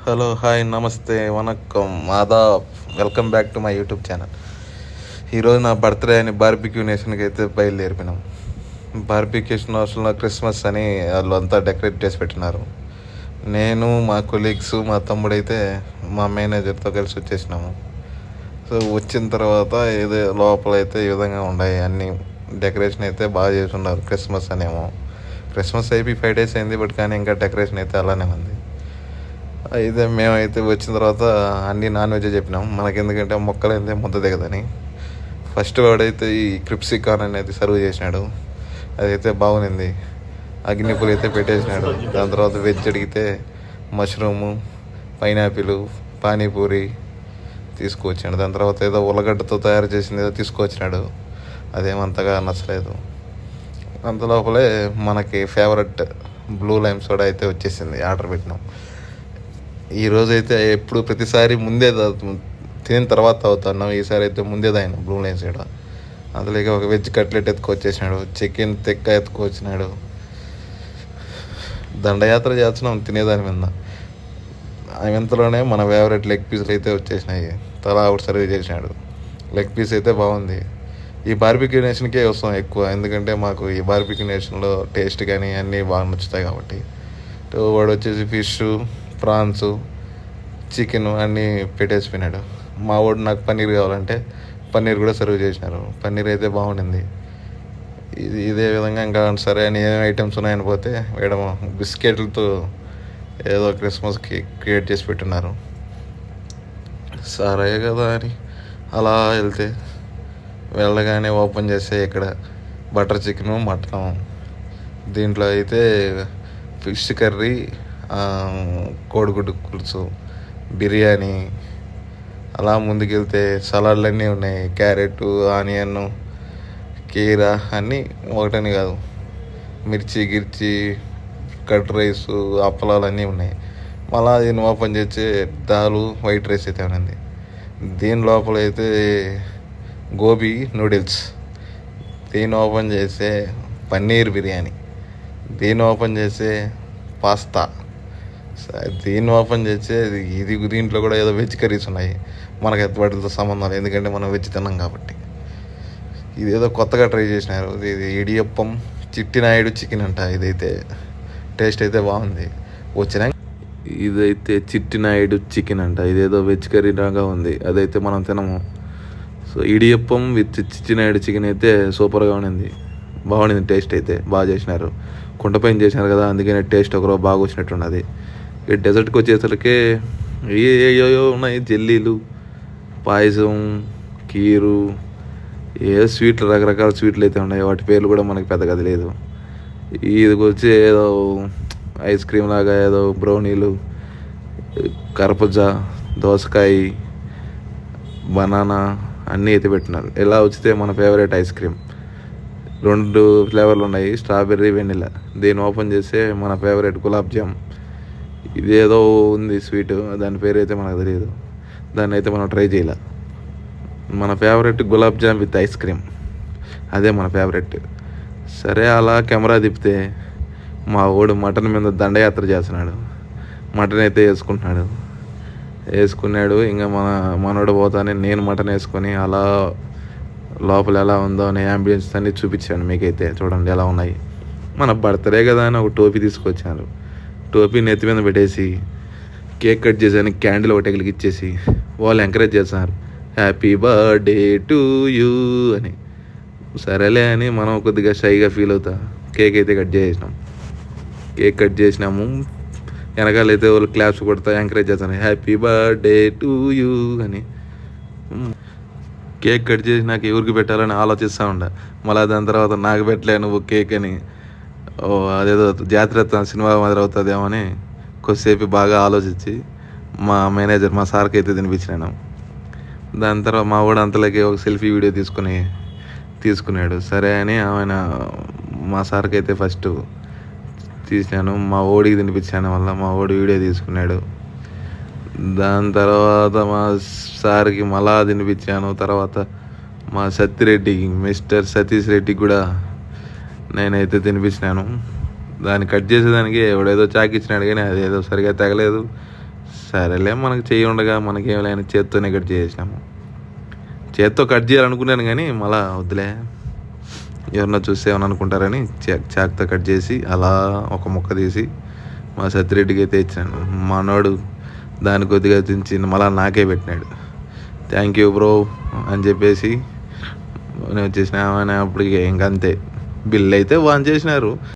Hello, hi, నమస్తే, వనక్కం, ఆదాబ్. Welcome back to my YouTube channel. ఈరోజు నా బర్త్డే అని బార్బిక్యూ నేషన్కి అయితే బయలుదేరిపోయినాం. బార్బిక్యూషన్ హౌస్లో క్రిస్మస్ అని వాళ్ళు అంతా డెకరేట్ చేసి పెట్టినారు. నేను, మా కొలీగ్స్, మా తమ్ముడైతే మా మేనేజర్తో కలిసి వచ్చేసినాము. సో వచ్చిన తర్వాత ఏదో లోపలైతే ఈ విధంగా ఉన్నాయి అన్నీ. డెకరేషన్ అయితే బాగా చేసి ఉన్నారు. క్రిస్మస్ అనేమో క్రిస్మస్ అయిపోయి 5 days అయింది, బట్ కానీ ఇంకా డెకరేషన్ అయితే అలానే ఉంది. అయితే మేమైతే వచ్చిన తర్వాత అన్నీ నాన్ వెజ్ చెప్పినాం. మనకి ఎందుకంటే మొక్కలు అయితే ముద్ద దిగదని. ఫస్ట్ వాడైతే ఈ క్రిప్సికాన్ అనేది సర్వ్ చేసినాడు. అదైతే బాగుంది. అగ్నిపూరి అయితే పెట్టేసినాడు. దాని తర్వాత వెజ్ అడిగితే మష్రూము, పైనాపిల్, పానీపూరి తీసుకువచ్చాడు. దాని తర్వాత ఏదో ఉల్లగడ్డతో తయారు చేసింది ఏదో తీసుకువచ్చినాడు. అదేమంతగా నచ్చలేదు. అంత లోపలే మనకి ఫేవరెట్ బ్లూ లైమ్ సోడా అయితే వచ్చేసింది. ఆర్డర్ పెట్టినాం. ఈరోజు అయితే ఎప్పుడు ప్రతిసారి ముందే తినిన తర్వాత తాగుతున్నాం. ఈసారి అయితే ముందే తాగిన బ్లూ లైన్ సోడా. అందులోకి ఒక వెజ్ కట్లెట్ ఎత్తుకొచ్చేసినాడు, చికెన్ తెక్క ఎత్తుకొచ్చినాడు. దండయాత్ర చేస్తున్నాం తినేదాని మీద. ఇంతలోనే మన ఫేవరెట్ లెగ్ పీసులు అయితే వచ్చేసినాయి. తలా ఒకటి సర్వ్ చేసినాడు. లెగ్ పీస్ అయితే బాగుంది. ఈ బార్బిక్యూ నేషన్కే వస్తాం ఎక్కువ, ఎందుకంటే మాకు ఈ బార్బిక్యూ నేషన్లో టేస్ట్ కానీ అన్నీ బాగా నచ్చుతాయి కాబట్టి. వాడు వచ్చేసి ఫిష్, ప్రాన్స్, చికెన్ అన్నీ పెట్టేసిపోయినాడు. మా వాడు నాకు పన్నీర్ కావాలంటే పన్నీర్ కూడా సర్వ్ చేసినారు. పన్నీర్ అయితే బాగుండింది. ఇదే విధంగా ఇంకా సరే అని ఏమేమి ఐటమ్స్ ఉన్నాయని పోతే వేయడం బిస్కెట్లతో ఏదో క్రిస్మస్కి క్రియేట్ చేసి పెట్టున్నారు. సరే కదా అని అలా వెళ్తే వెళ్ళగానే ఓపెన్ చేస్తే ఇక్కడ బటర్ చికెను, మటను, దీంట్లో అయితే ఫిష్ కర్రీ, కోడిగుడ్డు పులుసు, బిర్యానీ. అలా ముందుకెళ్తే సలాడ్లు అన్నీ ఉన్నాయి. క్యారెట్, ఆనియన్, కీరా అన్నీ ఒకటని కాదు. మిర్చి గిర్చి, కట్ రైస్, అప్పలాలు అన్నీ ఉన్నాయి. మళ్ళీ దీన్ని ఓపెన్ చేసి దాలు, వైట్ రైస్ అయితే ఉంది. దీని లోపల అయితే గోబీ నూడిల్స్. దీన్ని ఓపెన్ చేస్తే పన్నీర్ బిర్యానీ. దీన్ని ఓపెన్ చేస్తే పాస్తా. దీన్ని ఓపెన్ చేస్తే దీంట్లో కూడా ఏదో వెజ్ కర్రీస్ ఉన్నాయి. మనకు వాటితో సంబంధం లేదు, ఎందుకంటే మనం వెజ్ తిన్నాం కాబట్టి. ఇదేదో కొత్తగా ట్రై చేసినారు. ఇది ఇడియప్పం చిట్టినాయుడు చికెన్ అంట. ఇదైతే టేస్ట్ అయితే బాగుంది. ఇదైతే చిట్టినాయుడు చికెన్ అంట. ఇదేదో వెజ్ కర్రీ లాగా ఉంది. అదైతే మనం తినము. So idiyappam with Chittinaidu chicken అయితే సూపర్గా ఉండింది. బాగుండింది. టేస్ట్ అయితే బాగా చేసినారు. కుండపైన చేసినారు కదా, అందుకనే టేస్ట్ ఒకరో బాగా వచ్చినట్టున్నది. ఇక డెజర్ట్కి వచ్చేసరికి ఏయో ఉన్నాయి. జెల్లీలు, పాయసం, కీరు, ఏ స్వీట్లు, రకరకాల స్వీట్లు అయితే ఉన్నాయి. వాటి పేర్లు కూడా మనకి పెద్దగా తెలియదు. ఇదికి వచ్చి ఏదో ఐస్ క్రీమ్ లాగా ఏదో బ్రౌనీలు, కర్బూజా, దోసకాయ, బనానా అన్నీ అయితే పెట్టినారు. ఎలా వచ్చితే మన ఫేవరెట్ ఐస్ క్రీమ్ 2 ఫ్లేవర్లు ఉన్నాయి, స్ట్రాబెర్రీ, వెనిలా. దీన్ని ఓపెన్ చేస్తే మన ఫేవరెట్ గులాబ్ జామ్. ఇదేదో ఉంది స్వీట్, దాని పేరు అయితే మనకు తెలియదు. దాన్ని అయితే మనం ట్రై చేయాల. మన favourite gulab jam with ice cream, అదే మన ఫేవరెట్. సరే అలా కెమెరా తిప్పితే మా వాడు మటన్ మీద దండయాత్ర చేస్తున్నాడు. మటన్ అయితే వేసుకున్నాడు. ఇంకా మనోడు పోతానే నేను మటన్ వేసుకొని అలా లోపల ఎలా ఉందో అని యాంబియన్స్ అన్నీ చూపించాను. మీకైతే చూడండి ఎలా ఉన్నాయి. మన బర్త్డే కదా అని ఒక టోపీ తీసుకొచ్చాను. టోపీ నెత్తి మీద పెట్టేసి కేక్ కట్ చేసాను. క్యాండిల్ ఒకటి వెలిగిచ్చేసి వాళ్ళు ఎంకరేజ్ చేస్తున్నారు, హ్యాపీ బర్త్డే టు యూ అని. సరేలే అని మనం కొద్దిగా షైగా ఫీల్ అవుతా కేక్ అయితే కట్ చేసినాము. వెనకాలైతే వాళ్ళు క్లాప్స్ కొడతా ఎంకరేజ్ చేస్తాను, హ్యాపీ బర్త్డే టు యూ అని. కేక్ కట్ చేసి నాకు ఎవరికి పెట్టాలని ఆలోచిస్తూ ఉండ. మళ్ళీ దాని తర్వాత నాకు పెట్టలే నువ్వు కేక్ అని. అదేదో జాతర సినిమా మాదిరి అవుతుందేమో అని కొద్దిసేపు బాగా ఆలోచించి మా మేనేజర్, మా సార్కి అయితే తినిపించినాను. దాని తర్వాత మా వాడు అంతలోకి ఒక సెల్ఫీ వీడియో తీసుకున్నాడు. సరే అని ఆయన మా సార్కి అయితే ఫస్ట్ తీసినాను. మా ఓడికి తినిపించాను. వల్ల మా ఓడి వీడియో తీసుకున్నాడు. దాని తర్వాత మా సార్కి మళ్ళా తినిపించాను. తర్వాత మా సత్తిరెడ్డికి, మిస్టర్ సతీష్ రెడ్డికి కూడా నేనైతే తినిపించినాను. దాన్ని కట్ చేసేదానికి ఎవడేదో చాకిచ్చినాడు, కానీ అదేదో సరిగా తగలేదు. సరేలే మనకు చెయ్యి ఉండగా మనకేం లేని చేత్తోనే కట్ చేసినాము. చేత్తో కట్ చేయాలనుకున్నాను కానీ మళ్ళా వద్దులే ఎవరన్నా చూస్తే ఏమని అనుకుంటారని చాక్తో కట్ చేసి అలా ఒక ముక్క తీసి మా సత్తిరెడ్డికి అయితే ఇచ్చినాను. మనోడు దాన్ని కొద్దిగా తించి మళ్ళీ నాకే పెట్టినాడు. థ్యాంక్ యూ బ్రో అని చెప్పేసి నేను వచ్చేసిన అప్పటికి ఇంకంతే. బిల్ అయితే వాన్ చేసినారు.